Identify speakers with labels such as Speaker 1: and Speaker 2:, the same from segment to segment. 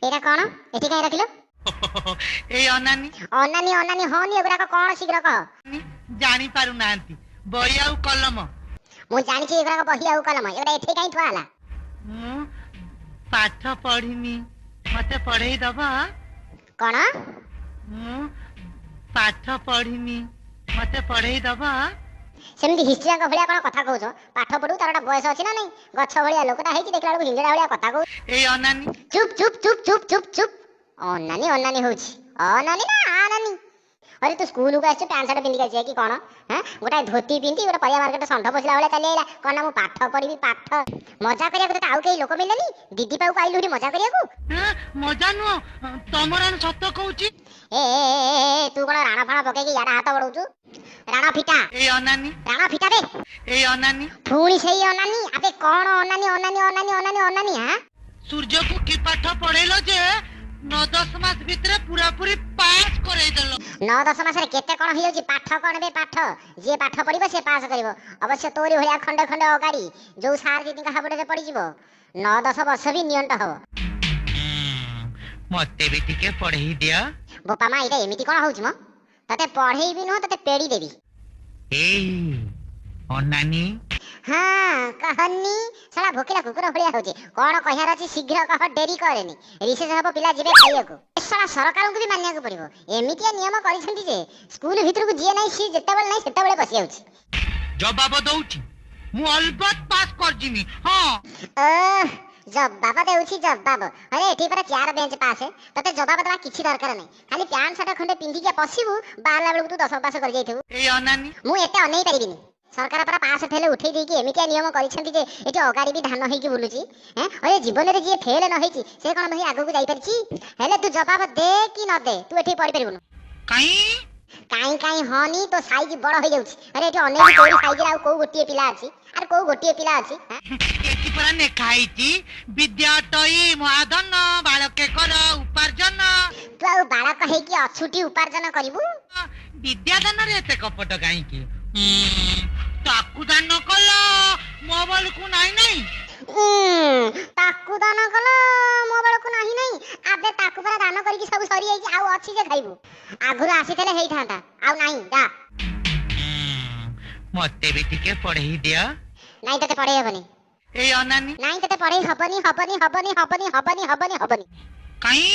Speaker 1: एटा कौन एठी काहे रखिलो
Speaker 2: ए अनानी
Speaker 1: अनानी अनानी हनी एगुड़ा कौन शीघ्र कह
Speaker 2: जानी पारु नांती बही आउ कलम
Speaker 1: मु जानि छी एगुड़ा बही आउ कलम एगुड़ा एठी काहे थुआ हला
Speaker 2: मु पाठ पढ़िनी मते पढ़ेई दबा
Speaker 1: कौन
Speaker 2: मु पाठ पढ़िनी मते पढ़ेई दबा
Speaker 1: सेमती हिस्ट्री का भलिया कोन कथा कहउछो पाठ पढु तारटा बयस अछि ना नहीं गछ भलिया लोकटा हेछि देखला बेलु हिंजडा भलिया कथा कहउ
Speaker 2: ए अनानी
Speaker 1: चुप चुप चुप चुप चुप चुप अनानी अनानी होछि अनानी ना आनानी अरे तू स्कूल को आछ पैंट शर्ट पिंदी आछ कि कोन हैं गोटा धोती पिंदी गोटा परिया मार्केट संढ पसला भलिया चली आइला कोन मु पाठ पढिबी पाठ मजा करिया को आउ केही लोक मिललेनी दीदी पाउ आइलु हिडी मजा करिया को
Speaker 2: मजा नु तमरान सत्य कहउची
Speaker 1: ए तू कोन राणा फाणा पके कि याडा हाथ बडौछु राणा फिटा
Speaker 2: ए अनानी
Speaker 1: राणा फिटा बे
Speaker 2: ए अनानी
Speaker 1: फुणी सेही अनानी अबे कोन अनानी अनानी अनानी अनानी अनानी हां
Speaker 2: सूर्य को की पाठ पढेलो जे 9-10 मास भितरे पूरा पूरी पास करे देलो
Speaker 1: 9-10 मास रे केते कोन होई जाउची पाठ कोन बे पाठ जे पाठ पढिबो से पास करिवो अवश्य तोरी भलिया खंडे खंडे अगाड़ी जो सार दीदी का हाबडे पड़ी जिवो 9-10 वर्ष भी नियंट हो
Speaker 2: मते भी टिके पढेई दिया
Speaker 1: बोपा मा इटा एमिति कोन होउची म तते पढेई भी न तते पेड़ी देबी
Speaker 2: ए अनानी
Speaker 1: हां कहनी साला भोकिला कुकुर भलिया होची कोन कहियार अछि शीघ्र कह डेरी करेनी रिसेस हबो पिला जिबे खाइया को साला सरकार को भी मानिया को पड़िबो एमितिया नियम करिसंती जे स्कूल भीतर को जिए नाही सी जेतेबेल नाही सेतेबेले बसी आउची
Speaker 2: जवाब दउची मु अलबत पास कर जिमी हां
Speaker 1: जवाब देउची जवाब अरे एठी पर चार बेंच पास है तते जवाब दवा किछि दरकार नै खाली पैंट शर्ट खंडे पिंदी के पसिबू बाहला बेलू तू 10 पास कर जाइथबू
Speaker 2: ए अनानी
Speaker 1: मु एते अनै परिबिनी सरकार पर पास फेले उठै देकी एमितिया नियम करिसंती जे एठी अगाड़ी भी धान हेकी बुलुची हैं अरे जीवन रे जे फेल न हेची से कोन भाई आगु को जाई परची हेले तू जवाब दे कि न दे तू एठी पढ़ि परिबनु
Speaker 2: काई
Speaker 1: काई काई हनी तो साइज बड़ हो जाउची अरे एठी अनै तोरी साइज रे आ को गोटिए पिला अछि आर को गोटिए पिला अछि
Speaker 2: एठी पर ने खाइची विद्याटई महाधन बालके कर उपार्जन
Speaker 1: तू आ बालक हे कि अछुटी उपार्जन करिवु
Speaker 2: विद्यादान रे एते कपट काई की ताकू दान कला मोबाइल को नाही नाही
Speaker 1: ताकू दान कला मोबाइल को नाही नाही आबे ताकू पर दान करी सब सरी आइ आउ अछि जे खाइबु आगुर आसीथले हेइ थांता आउ नाही जा
Speaker 2: मते भी टिके पढेई दिया
Speaker 1: नाही तते पढेई हबनी
Speaker 2: ए अनानी
Speaker 1: नाही तते पढेई हबनी हबनी हबनी हबनी हबनी हबनी हबनी
Speaker 2: काई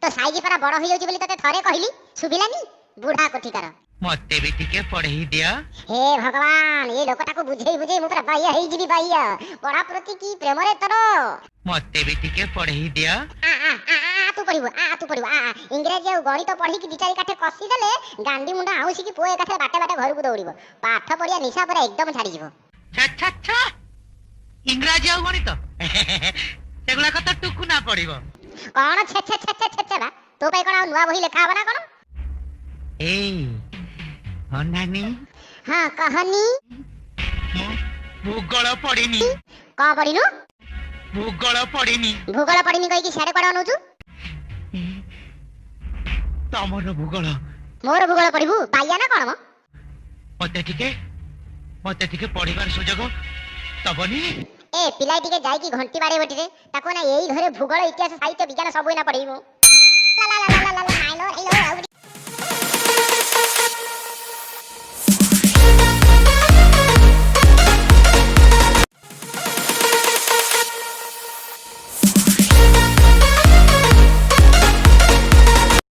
Speaker 1: तो साइज पर बड़ होई जाउची बोली तते थरे कहिली सुबिलानी बुढ़ा कोठी कर
Speaker 2: मते भी टिके पढेई दिया
Speaker 1: हे भगवान ये लोकटा को बुझेई बुझेई मुतरा बाइया हेइ जिबी बाइया बड़ा प्रति की प्रेम रे तरो
Speaker 2: मते भी टिके पढेई दिया
Speaker 1: तू पढिबो इंग्रेजी और गणित पढी कि दिचारी काठे कसी देले गांडी मुंडा आउसी कि पोए काठे बाटे बाटे घर को दौड़िबो पाठ पढिया निशा पर एकदम छाडी जिवो
Speaker 2: छा छा इंग्रेजी और गणित सेगुला कत टुकु ना पढिबो
Speaker 1: कोन छे छे छे छे छे बा तो पई कोन नुवा बही लेखा बना कोन
Speaker 2: ए अनानी
Speaker 1: हां कहनी
Speaker 2: भूगोल पढिनी
Speaker 1: का पढिनु
Speaker 2: भूगोल पढिनी
Speaker 1: कहि कि साडे कोड अनुजु
Speaker 2: तमरो भूगोल
Speaker 1: मोर भूगोल पढिबु पाइया ना कोन म
Speaker 2: मते टिके पढिबार सुजोग तबनी
Speaker 1: ए पिलाई टिके जाई कि घंटी बाडे बटी रे ताको ना एई घरे भूगोल इतिहास साहित्य विज्ञान सब ना पढिबु ला ला ला ला ला ला ला